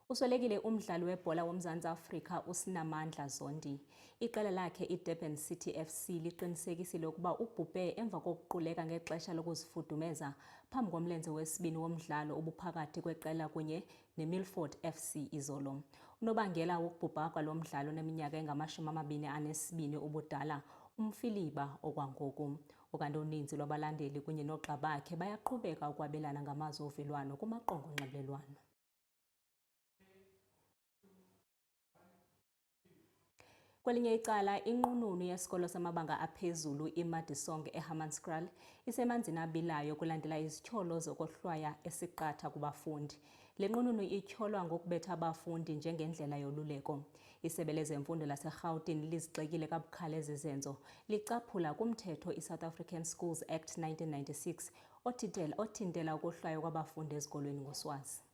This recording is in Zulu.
Uswelekile umdlali webhola woMzantsi Afrika uSinamandla Zondi. Iqela lakhe iDurban City FC liqinisekisile ukuba ubhubhe emva kokuquleka ngexesha lokuzifudumeza phambi komlenze wesibini womdlalo obuphakathi kweqela kunye neMilford FC izolo. Unobangela wokubhubha kwalo mdlalo oneminyaka engama-22 ubudala umfiliba okwangoku. Ukanti uninzi lwabalandeli kunye noogxa bakhe bayaqhubeka ukwabelana ngamazwi ovelwano kumaqonga onxibelelwano. Kwelinye icala, inqununu yesikolo samabanga aphezulu iMadisong eHammanskraal isemanzini abilayo kulandela izityholo zokohlwaya esiqatha kubafundi. Le nqununu ityholwa ngokubetha abafundi njengendlela yoluleko. Isebe lezemfundo laseRhawutini lizigxekile kabukhali ezi zenzo, licaphula kumthetho iSouth African Schools Act 1996 othintela ukohlwaya kwabafundi ezikolweni ngoswazi.